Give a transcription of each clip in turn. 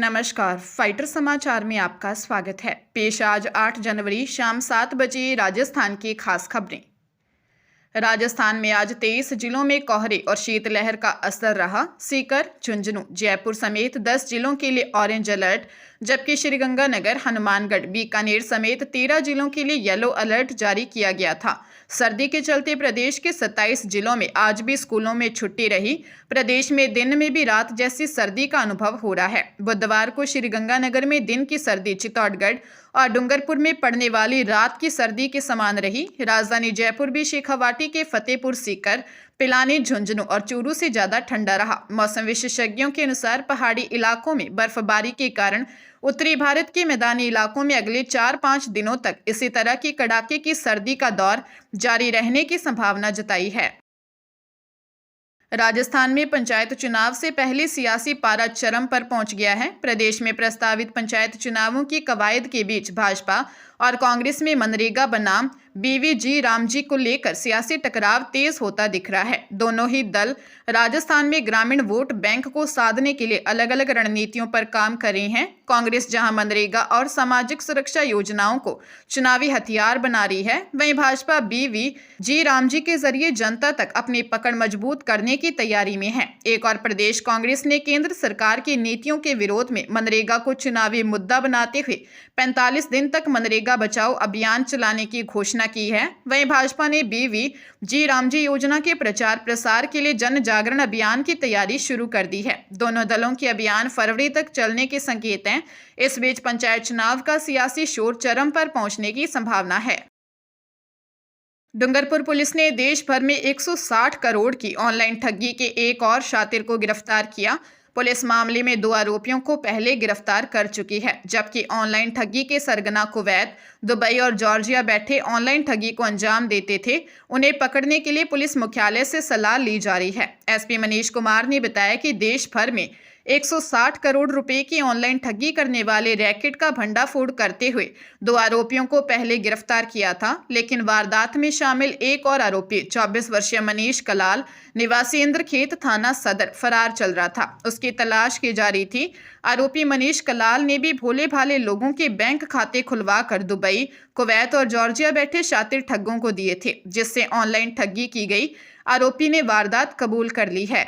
नमस्कार, फाइटर समाचार में आपका स्वागत है। पेश आज 8 जनवरी शाम 7 बजे राजस्थान की खास खबरें। राजस्थान में आज 23 जिलों में कोहरे और शीतलहर का असर रहा। सीकर, झुंझुनू, जयपुर समेत 10 जिलों के लिए ऑरेंज अलर्ट, जबकि श्रीगंगानगर, हनुमानगढ़, बीकानेर समेत 13 जिलों के लिए येलो अलर्ट जारी किया गया था। सर्दी के चलते प्रदेश के 27 जिलों में आज भी स्कूलों में छुट्टी रही। प्रदेश में दिन में भी रात जैसी सर्दी का अनुभव हो रहा है। बुधवार को श्रीगंगानगर में दिन की सर्दी चित्तौड़गढ़ और डूंगरपुर में पड़ने वाली रात की सर्दी के समान रही। राजधानी जयपुर भी शेखावाटी के फतेहपुर सीकर, पिलानी, झुंझुनू और चूरू से ज्यादा ठंडा रहा। मौसम विशेषज्ञों के अनुसार पहाड़ी इलाकों में बर्फबारी के कारण उत्तरी भारत के मैदानी इलाकों में अगले 4-5 दिनों तक इसी तरह की कड़ाके की सर्दी का दौर जारी रहने की संभावना जताई है। राजस्थान में पंचायत चुनाव से पहले सियासी पारा चरम पर पहुंच गया है। प्रदेश में प्रस्तावित पंचायत चुनावों की कवायद के बीच भाजपा और कांग्रेस में मनरेगा बनाम बीवीजी रामजी को लेकर सियासी टकराव तेज होता दिख रहा है। दोनों ही दल राजस्थान में ग्रामीण वोट बैंक को साधने के लिए अलग अलग रणनीतियों पर काम कर रहे हैं। कांग्रेस जहां मनरेगा और सामाजिक सुरक्षा योजनाओं को चुनावी हथियार बना रही है, वहीं भाजपा बीवीजी रामजी के जरिए जनता तक अपनी पकड़ मजबूत करने की तैयारी में है। एक और प्रदेश कांग्रेस ने केंद्र सरकार की नीतियों के विरोध में मनरेगा को चुनावी मुद्दा बनाते हुए 45 दिन तक मनरेगा बचाओ अभियान चलाने की घोषणा की है। वहीं भाजपा ने बीवीजी रामजी योजना के प्रचार प्रसार के लिए जन जागरण अभियान की तैयारी शुरू कर दी है। दोनों दलों के अभियान फरवरी तक चलने के संकेत हैं। इस बीच पंचायत चुनाव का सियासी शोर चरम पर पहुंचने की संभावना है। डूंगरपुर पुलिस ने देश भर में 160 करोड़ की ऑनलाइन ठगी के एक और शातिर को गिरफ्तार किया। पुलिस मामले में 2 आरोपियों को पहले गिरफ्तार कर चुकी है, जबकि ऑनलाइन ठगी के सरगना कुवैत, दुबई और जॉर्जिया बैठे ऑनलाइन ठगी को अंजाम देते थे। उन्हें पकड़ने के लिए पुलिस मुख्यालय से सलाह ली जा रही है। एसपी मनीष कुमार ने बताया कि देश भर में 160 करोड़ रुपए की ऑनलाइन ठगी करने वाले रैकेट का भंडाफोड़ करते हुए 2 आरोपियों को पहले गिरफ्तार किया था, लेकिन वारदात में शामिल एक और आरोपी 24 वर्षीय मनीष कलाल निवासी इंद्रखेत थाना सदर फरार चल रहा था। उसकी तलाश की जा रही थी। आरोपी मनीष कलाल ने भी भोले भाले लोगों के बैंक खाते खुलवा कर दुबई, कुवैत और जॉर्जिया बैठे शातिर ठगों को दिए थे, जिससे ऑनलाइन ठगी की गई। आरोपी ने वारदात कबूल कर ली है।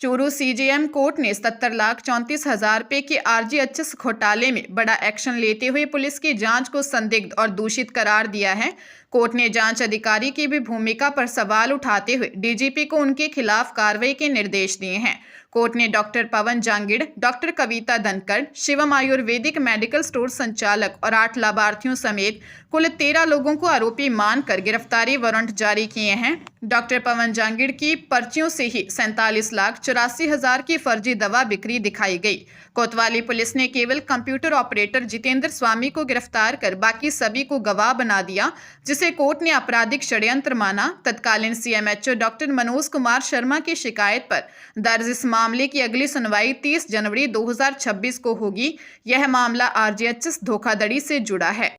चूरू सीजेएम कोर्ट ने 77,34,000 रुपए के आरजीएचएस घोटाले में बड़ा एक्शन लेते हुए पुलिस की जांच को संदिग्ध और दूषित करार दिया है। कोर्ट ने जांच अधिकारी की भी भूमिका पर सवाल उठाते हुए डीजीपी को उनके खिलाफ कार्रवाई के निर्देश दिए हैं। कोर्ट ने डॉक्टर पवन जांगिड़, डॉक्टर कविता धनखड़, शिवम आयुर्वेदिक मेडिकल स्टोर संचालक और 8 लाभार्थियों समेत कुल 13 लोगों को आरोपी मानकर गिरफ्तारी वारंट जारी किए हैं। डॉक्टर पवन जांगिड़ की पर्चियों से ही 47,84,000 की फर्जी दवा बिक्री दिखाई गई। कोतवाली पुलिस ने केवल कंप्यूटर ऑपरेटर जितेंद्र स्वामी को गिरफ्तार कर बाकी सभी को गवाह बना दिया, जिसे कोर्ट ने आपराधिक षड्यंत्र माना। तत्कालीन सीएमएचओ डॉक्टर मनोज कुमार शर्मा की शिकायत पर दर्ज इस मामले की अगली सुनवाई 30 जनवरी 2026 को होगी। यह मामला आरजीएचएस धोखाधड़ी से जुड़ा है।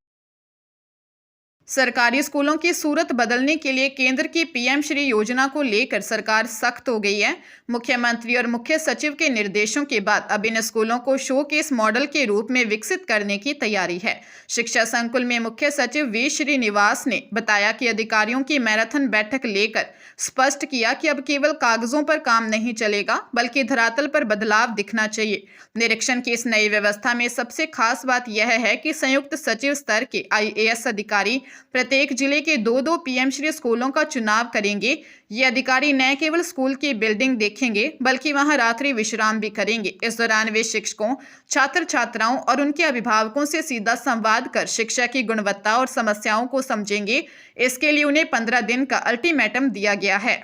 सरकारी स्कूलों की सूरत बदलने के लिए केंद्र की पीएम श्री योजना को लेकर सरकार सख्त हो गई है। मुख्यमंत्री और मुख्य सचिव के निर्देशों के बाद अब इन स्कूलों को शोकेस मॉडल के रूप में विकसित करने की तैयारी है। शिक्षा संकुल में मुख्य सचिव वी श्रीनिवास ने बताया कि अधिकारियों की मैराथन बैठक लेकर स्पष्ट किया कि अब केवल कागजों पर काम नहीं चलेगा, बल्कि धरातल पर बदलाव दिखना चाहिए। निरीक्षण की इस नई व्यवस्था में सबसे खास बात यह है कि संयुक्त सचिव स्तर के आईएएस अधिकारी प्रत्येक जिले के 2-2 पीएम श्री स्कूलों का चुनाव करेंगे। ये अधिकारी न केवल स्कूल की बिल्डिंग देखेंगे, बल्कि वहां रात्रि विश्राम भी करेंगे। इस दौरान वे शिक्षकों, छात्र छात्राओं और उनके अभिभावकों से सीधा संवाद कर शिक्षा की गुणवत्ता और समस्याओं को समझेंगे। इसके लिए उन्हें 15 दिन का अल्टीमेटम दिया गया है।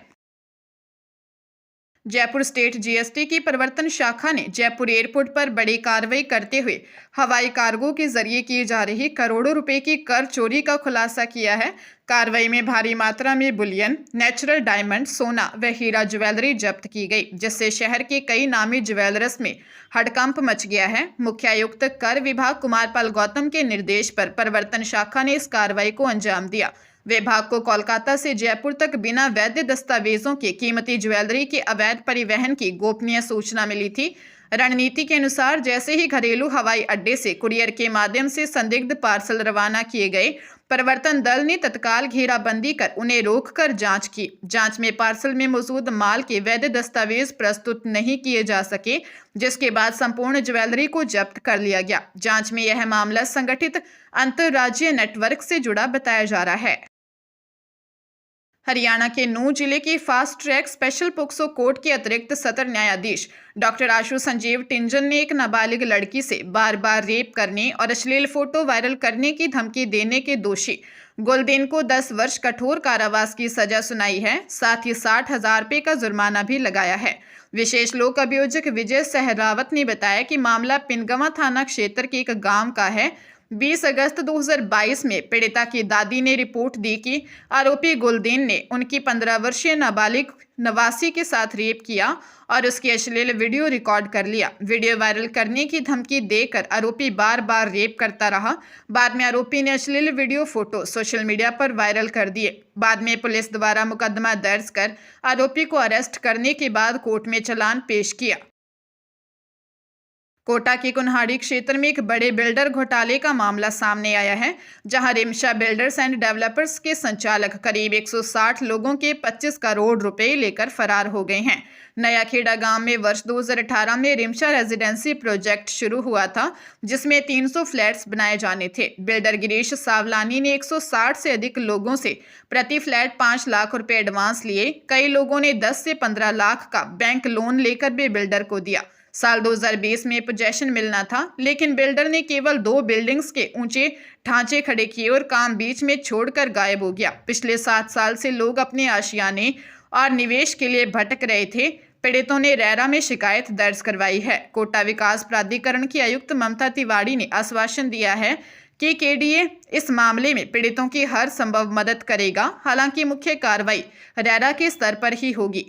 जयपुर स्टेट जीएसटी की प्रवर्तन शाखा ने जयपुर एयरपोर्ट पर बड़ी कार्रवाई करते हुए हवाई कार्गो के जरिए की जा रही करोड़ों रुपए की कर चोरी का खुलासा किया है। कार्रवाई में भारी मात्रा में बुलियन, नेचुरल डायमंड, सोना व हीरा ज्वेलरी जब्त की गई, जिससे शहर के कई नामी ज्वेलर्स में हड़कंप मच गया है। मुख्य आयुक्त कर विभाग कुमारपाल गौतम के निर्देश पर प्रवर्तन शाखा ने इस कार्रवाई को अंजाम दिया। विभाग को कोलकाता से जयपुर तक बिना वैध दस्तावेजों के कीमती ज्वेलरी के अवैध परिवहन की गोपनीय सूचना मिली थी। रणनीति के अनुसार जैसे ही घरेलू हवाई अड्डे से कुरियर के माध्यम से संदिग्ध पार्सल रवाना किए गए, प्रवर्तन दल ने तत्काल घेराबंदी कर उन्हें रोककर जांच की। जांच में पार्सल में मौजूद माल के वैध दस्तावेज प्रस्तुत नहीं किए जा सके, जिसके बाद संपूर्ण ज्वेलरी को जब्त कर लिया गया। जांच में यह मामला संगठित अंतर्राज्यीय नेटवर्क से जुड़ा बताया जा रहा है। हरियाणा के नूंह जिले की fast track special POCSO court के अतिरिक्त सत्र न्यायाधीश डॉक्टर आशु संजीव टिंजन ने एक नाबालिग लड़की से बार बार रेप करने और अश्लील फोटो वायरल करने की धमकी देने के दोषी गुलदीन को 10 वर्ष कठोर कारावास की सजा सुनाई है। साथ ही 60,000 रुपये का जुर्माना भी लगाया है। विशेष लोक अभियोजक विजय सहरावत ने बताया कि मामला पिनगवा थाना क्षेत्र के एक गांव का है। 20 अगस्त 2022 में पीड़िता की दादी ने रिपोर्ट दी कि आरोपी गुलदीन ने उनकी 15 वर्षीय नाबालिग नवासी के साथ रेप किया और उसकी अश्लील वीडियो रिकॉर्ड कर लिया। वीडियो वायरल करने की धमकी देकर आरोपी बार बार रेप करता रहा। बाद में आरोपी ने अश्लील वीडियो फोटो सोशल मीडिया पर वायरल कर दिए। बाद में पुलिस द्वारा मुकदमा दर्ज कर आरोपी को अरेस्ट करने के बाद कोर्ट में चालान पेश किया। कोटा के कुन्हाड़ी क्षेत्र में एक बड़े बिल्डर घोटाले का मामला सामने आया है, जहां रिमशा बिल्डर्स एंड डेवलपर्स के संचालक करीब 160 लोगों के 25 करोड़ रुपए लेकर फरार हो गए हैं। नया खेड़ा गांव में वर्ष 2018 में रिमशा रेजिडेंसी प्रोजेक्ट शुरू हुआ था, जिसमें 300 फ्लैट्स बनाए जाने थे। बिल्डर गिरीश सावलानी ने 160 से अधिक लोगों से प्रति फ्लैट 5 लाख रुपए एडवांस लिए। कई लोगों ने 10 से 15 लाख का बैंक लोन लेकर भी बिल्डर को दिया। साल 2020 में पोजेशन मिलना था, लेकिन बिल्डर ने केवल 2 बिल्डिंग्स के ऊंचे ढांचे खड़े किए और काम बीच में छोड़कर गायब हो गया। पिछले 7 साल से लोग अपने आशियाने और निवेश के लिए भटक रहे थे। पीड़ितों ने रेरा में शिकायत दर्ज करवाई है। कोटा विकास प्राधिकरण की आयुक्त ममता तिवारी ने आश्वासन दिया है कि केडीए इस मामले में पीड़ितों की हर संभव मदद करेगा। हालांकि मुख्य कार्रवाई रेरा के स्तर पर ही होगी।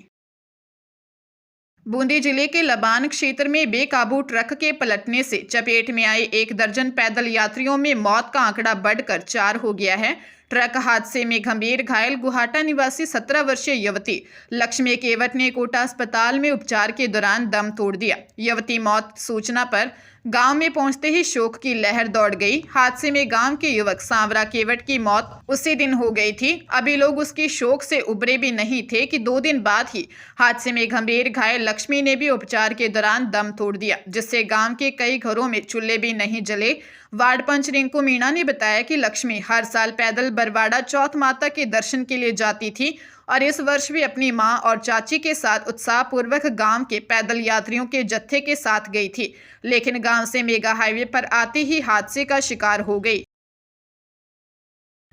बूंदी जिले के लबान क्षेत्र में बेकाबू ट्रक के पलटने से चपेट में आए 1 दर्जन पैदल यात्रियों में मौत का आंकड़ा बढ़कर 4 हो गया है। ट्रक हादसे में गंभीर घायल गुहाटा निवासी 17 वर्षीय युवती लक्ष्मी केवट ने कोटा अस्पताल में उपचार के दौरान दम तोड़ दिया। युवती मौत सूचना पर गांव में पहुंचते ही शोक की लहर दौड़ गई। हादसे में गांव के युवक सांवरा केवट की मौत उसी दिन हो गई थी। अभी लोग उसकी शोक से उबरे भी नहीं थे कि 2 दिन बाद ही हादसे में गंभीर घायल लक्ष्मी ने भी उपचार के दौरान दम तोड़ दिया, जिससे गांव के कई घरों में चूल्हे भी नहीं जले। वार्ड पंच रिंकू मीणा ने बताया कि लक्ष्मी हर साल पैदल बरवाड़ा चौथ माता के दर्शन के लिए जाती थी और इस वर्ष भी अपनी मां और चाची के साथ उत्साहपूर्वक गांव के पैदल यात्रियों के जत्थे के साथ गई थी, लेकिन गांव से मेगा हाईवे पर आते ही हादसे का शिकार हो गई।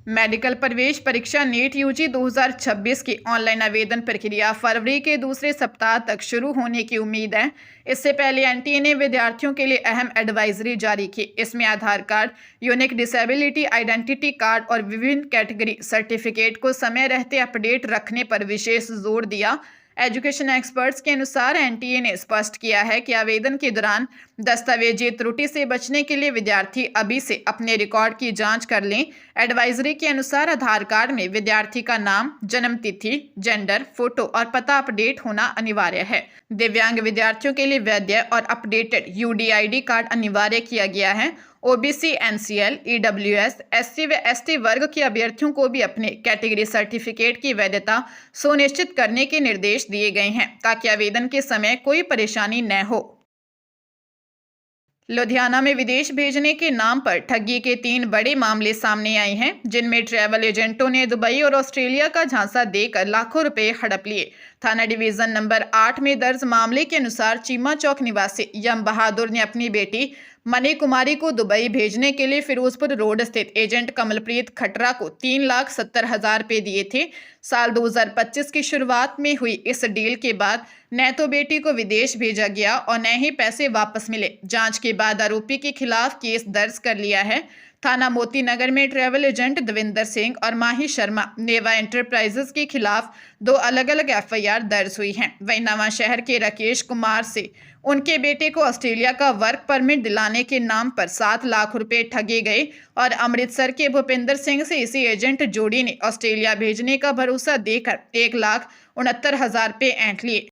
मेडिकल प्रवेश परीक्षा नीट यूजी 2026 की ऑनलाइन आवेदन प्रक्रिया फरवरी के दूसरे सप्ताह तक शुरू होने की उम्मीद है। इससे पहले एनटीए ने विद्यार्थियों के लिए अहम एडवाइजरी जारी की। इसमें Aadhaar card, unique disability identity card और विभिन्न कैटेगरी सर्टिफिकेट को समय रहते अपडेट रखने पर विशेष जोर दिया। एजुकेशन एक्सपर्ट्स के अनुसार एनटीए ने स्पष्ट किया है कि आवेदन के दौरान दस्तावेजी त्रुटि से बचने के लिए विद्यार्थी अभी से अपने रिकॉर्ड की जांच कर लें। एडवाइजरी के अनुसार आधार कार्ड में विद्यार्थी का नाम, जन्म तिथि, जेंडर, फोटो और पता अपडेट होना अनिवार्य है। दिव्यांग विद्यार्थियों के लिए वैध और अपडेटेड यूडीआईडी कार्ड अनिवार्य किया गया है। ओबीसी, एनसीएल, ईडब्ल्यूएस, एससी व एसटी वर्ग के अभ्यर्थियों को भी अपने कैटेगरी सर्टिफिकेट की वैधता सुनिश्चित करने के निर्देश दिए गए हैं, ताकि आवेदन के समय कोई परेशानी न हो। लुधियाना में विदेश भेजने के नाम पर ठगी के 3 बड़े मामले सामने आए हैं, जिनमें ट्रैवल एजेंटों ने दुबई और ऑस्ट्रेलिया का झांसा देकर लाखों रुपए हड़प लिए। थाना डिवीजन नंबर 8 में दर्ज मामले के अनुसार चीमा चौक निवासी यम बहादुर ने अपनी बेटी मनी कुमारी को दुबई भेजने के लिए फिरोजपुर रोड स्थित एजेंट कमलप्रीत खटरा को 3,70,000 रुपए दिए थे। साल 2025 की शुरुआत में हुई इस डील के बाद न तो बेटी को विदेश भेजा गया और न ही पैसे वापस मिले। जांच के बाद आरोपी के खिलाफ केस दर्ज कर लिया है। थाना मोती नगर में ट्रैवल एजेंट दविंदर सिंह और माही शर्मा नेवा एंटरप्राइजेस के खिलाफ 2 अलग-अलग एफआईआर दर्ज हुई हैं। वहीं नवा शहर के राकेश कुमार से उनके बेटे को ऑस्ट्रेलिया का वर्क परमिट दिलाने के नाम पर 7 लाख रुपए ठगे गए और अमृतसर के भूपिंदर सिंह से इसी एजेंट जोड़ी ने ऑस्ट्रेलिया भेजने का भरोसा देकर 1,69,000 रुपए ऐंठ लिए।